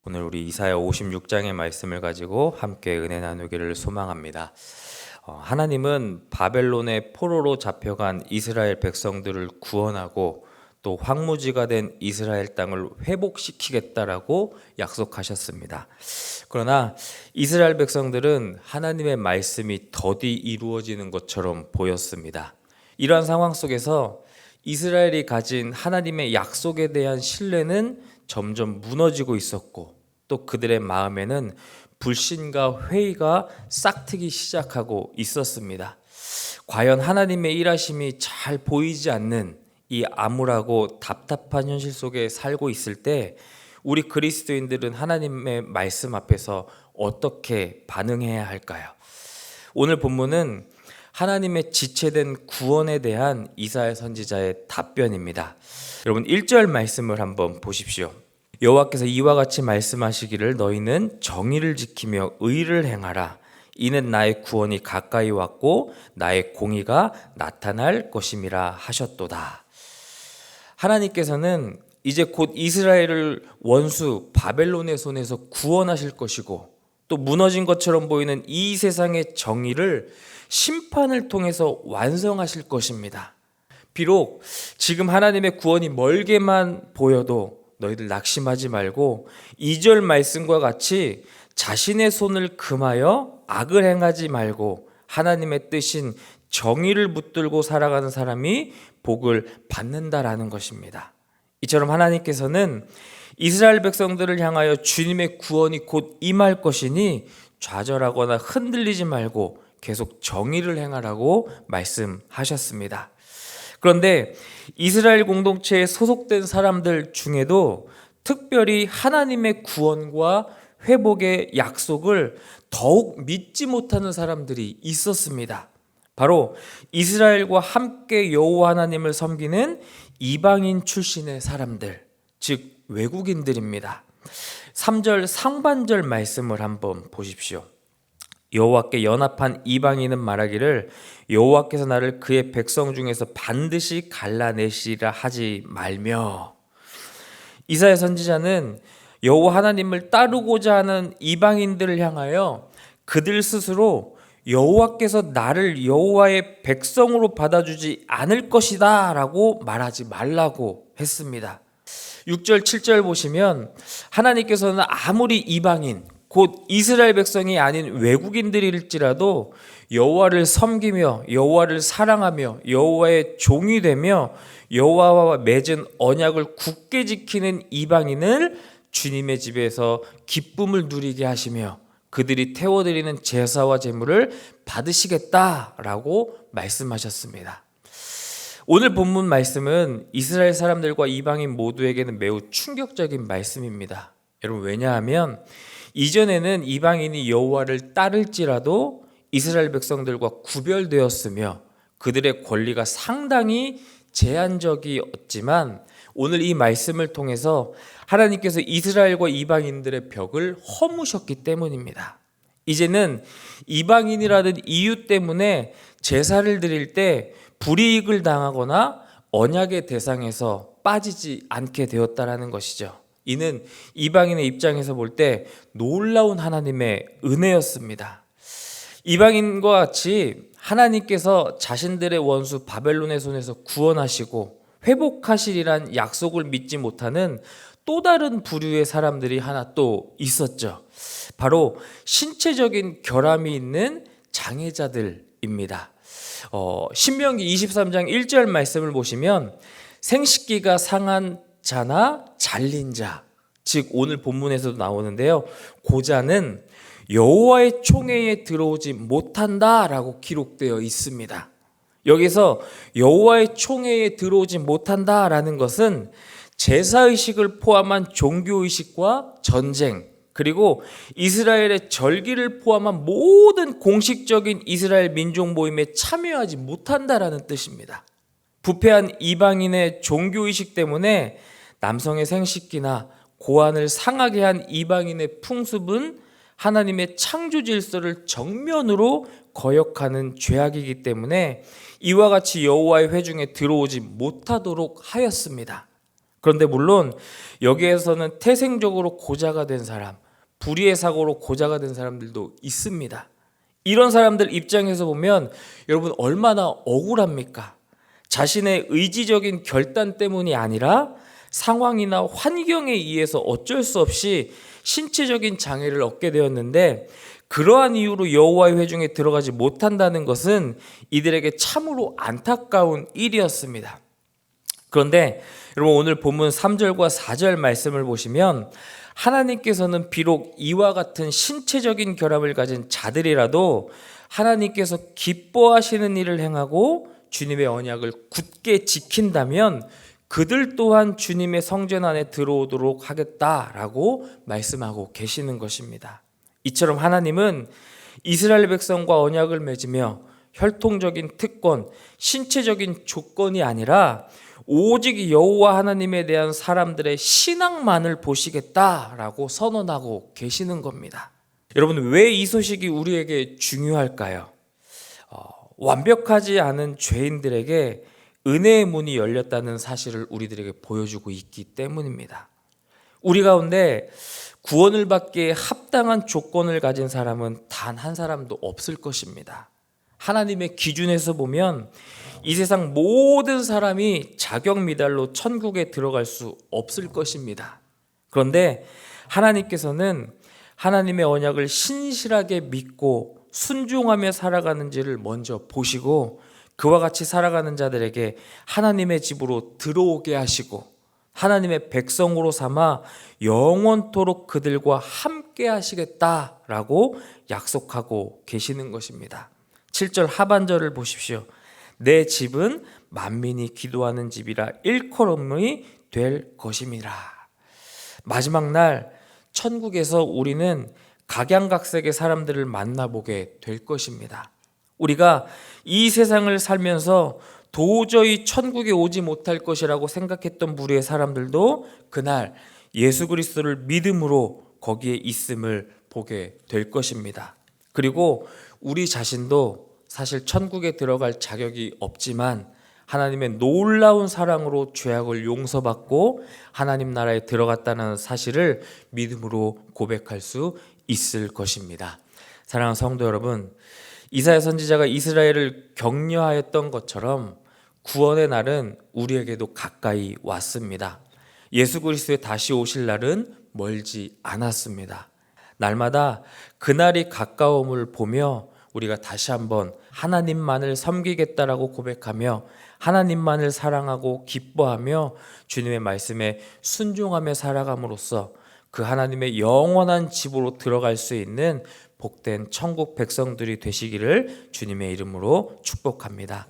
오늘 우리 이사야 56장의 말씀을 가지고 함께 은혜 나누기를 소망합니다. 하나님은 바벨론의 포로로 잡혀간 이스라엘 백성들을 구원하고 또 황무지가 된 이스라엘 땅을 회복시키겠다라고 약속하셨습니다. 그러나 이스라엘 백성들은 하나님의 말씀이 더디 이루어지는 것처럼 보였습니다. 이러한 상황 속에서 이스라엘이 가진 하나님의 약속에 대한 신뢰는 점점 무너지고 있었고, 또 그들의 마음에는 불신과 회의가 싹트기 시작하고 있었습니다. 과연 하나님의 일하심이 잘 보이지 않는 이 암울하고 답답한 현실 속에 살고 있을 때 우리 그리스도인들은 하나님의 말씀 앞에서 어떻게 반응해야 할까요? 오늘 본문은 하나님의 지체된 구원에 대한 이사야 선지자의 답변입니다. 여러분 1절 말씀을 한번 보십시오. 여호와께서 이와 같이 말씀하시기를 너희는 정의를 지키며 의를 행하라. 이는 나의 구원이 가까이 왔고 나의 공의가 나타날 것임이라 하셨도다. 하나님께서는 이제 곧 이스라엘을 원수 바벨론의 손에서 구원하실 것이고, 또 무너진 것처럼 보이는 이 세상의 정의를 심판을 통해서 완성하실 것입니다. 비록 지금 하나님의 구원이 멀게만 보여도 너희들 낙심하지 말고 2절 말씀과 같이 자신의 손을 금하여 악을 행하지 말고 하나님의 뜻인 정의를 붙들고 살아가는 사람이 복을 받는다라는 것입니다. 이처럼 하나님께서는 이스라엘 백성들을 향하여 주님의 구원이 곧 임할 것이니 좌절하거나 흔들리지 말고 계속 정의를 행하라고 말씀하셨습니다. 그런데 이스라엘 공동체에 소속된 사람들 중에도 특별히 하나님의 구원과 회복의 약속을 더욱 믿지 못하는 사람들이 있었습니다. 바로 이스라엘과 함께 여호와 하나님을 섬기는 이방인 출신의 사람들, 즉 외국인들입니다. 3절 상반절 말씀을 한번 보십시오. 여호와께 연합한 이방인은 말하기를 여호와께서 나를 그의 백성 중에서 반드시 갈라내시리라 하지 말며. 이사야 선지자는 여호와 하나님을 따르고자 하는 이방인들을 향하여 그들 스스로 여호와께서 나를 여호와의 백성으로 받아주지 않을 것이다 라고 말하지 말라고 했습니다. 6절 7절 보시면 하나님께서는 아무리 이방인 곧 이스라엘 백성이 아닌 외국인들일지라도 여호와를 섬기며 여호와를 사랑하며 여호와의 종이 되며 여호와와 맺은 언약을 굳게 지키는 이방인을 주님의 집에서 기쁨을 누리게 하시며 그들이 태워드리는 제사와 제물을 받으시겠다라고 말씀하셨습니다. 오늘 본문 말씀은 이스라엘 사람들과 이방인 모두에게는 매우 충격적인 말씀입니다. 여러분, 왜냐하면 이전에는 이방인이 여호와를 따를지라도 이스라엘 백성들과 구별되었으며 그들의 권리가 상당히 제한적이었지만 오늘 이 말씀을 통해서 하나님께서 이스라엘과 이방인들의 벽을 허무셨기 때문입니다. 이제는 이방인이라는 이유 때문에 제사를 드릴 때 불이익을 당하거나 언약의 대상에서 빠지지 않게 되었다라는 것이죠. 이는 이방인의 입장에서 볼 때 놀라운 하나님의 은혜였습니다. 이방인과 같이 하나님께서 자신들의 원수 바벨론의 손에서 구원하시고 회복하시리란 약속을 믿지 못하는 또 다른 부류의 사람들이 하나 또 있었죠. 바로 신체적인 결함이 있는 장애자들입니다. 신명기 23장 1절 말씀을 보시면 생식기가 상한 자나 잘린 자, 즉 오늘 본문에서도 나오는데요, 고자는 여호와의 총회에 들어오지 못한다라고 기록되어 있습니다. 여기서 여호와의 총회에 들어오지 못한다라는 것은 제사의식을 포함한 종교의식과 전쟁, 그리고 이스라엘의 절기를 포함한 모든 공식적인 이스라엘 민족 모임에 참여하지 못한다라는 뜻입니다. 부패한 이방인의 종교의식 때문에 남성의 생식기나 고안을 상하게 한 이방인의 풍습은 하나님의 창조 질서를 정면으로 거역하는 죄악이기 때문에 이와 같이 여호와의 회중에 들어오지 못하도록 하였습니다. 그런데 물론 여기에서는 태생적으로 고자가 된 사람, 불의의 사고로 고자가 된 사람들도 있습니다. 이런 사람들 입장에서 보면 여러분 얼마나 억울합니까? 자신의 의지적인 결단 때문이 아니라 상황이나 환경에 의해서 어쩔 수 없이 신체적인 장애를 얻게 되었는데, 그러한 이유로 여호와의 회중에 들어가지 못한다는 것은 이들에게 참으로 안타까운 일이었습니다. 그런데 여러분 오늘 본문 3절과 4절 말씀을 보시면 하나님께서는 비록 이와 같은 신체적인 결함을 가진 자들이라도 하나님께서 기뻐하시는 일을 행하고 주님의 언약을 굳게 지킨다면 그들 또한 주님의 성전 안에 들어오도록 하겠다라고 말씀하고 계시는 것입니다. 이처럼 하나님은 이스라엘 백성과 언약을 맺으며 혈통적인 특권, 신체적인 조건이 아니라 오직 여호와 하나님에 대한 사람들의 신앙만을 보시겠다라고 선언하고 계시는 겁니다. 여러분, 왜 이 소식이 우리에게 중요할까요? 완벽하지 않은 죄인들에게 은혜의 문이 열렸다는 사실을 우리들에게 보여주고 있기 때문입니다. 우리 가운데 구원을 받기에 합당한 조건을 가진 사람은 단 한 사람도 없을 것입니다. 하나님의 기준에서 보면 이 세상 모든 사람이 자격 미달로 천국에 들어갈 수 없을 것입니다. 그런데 하나님께서는 하나님의 언약을 신실하게 믿고 순종하며 살아가는지를 먼저 보시고 그와 같이 살아가는 자들에게 하나님의 집으로 들어오게 하시고 하나님의 백성으로 삼아 영원토록 그들과 함께 하시겠다라고 약속하고 계시는 것입니다. 7절 하반절을 보십시오. 내 집은 만민이 기도하는 집이라 일컬음이 될 것임이라. 마지막 날 천국에서 우리는 각양각색의 사람들을 만나보게 될 것입니다. 우리가 이 세상을 살면서 도저히 천국에 오지 못할 것이라고 생각했던 무리의 사람들도 그날 예수 그리스도를 믿음으로 거기에 있음을 보게 될 것입니다. 그리고 우리 자신도 사실 천국에 들어갈 자격이 없지만 하나님의 놀라운 사랑으로 죄악을 용서받고 하나님 나라에 들어갔다는 사실을 믿음으로 고백할 수 있을 것입니다. 사랑하는 성도 여러분, 이사야 선지자가 이스라엘을 격려하였던 것처럼 구원의 날은 우리에게도 가까이 왔습니다. 예수 그리스도의 다시 오실 날은 멀지 않았습니다. 날마다 그날이 가까움을 보며 우리가 다시 한번 하나님만을 섬기겠다라고 고백하며 하나님만을 사랑하고 기뻐하며 주님의 말씀에 순종하며 살아감으로써 그 하나님의 영원한 집으로 들어갈 수 있는 복된 천국 백성들이 되시기를 주님의 이름으로 축복합니다.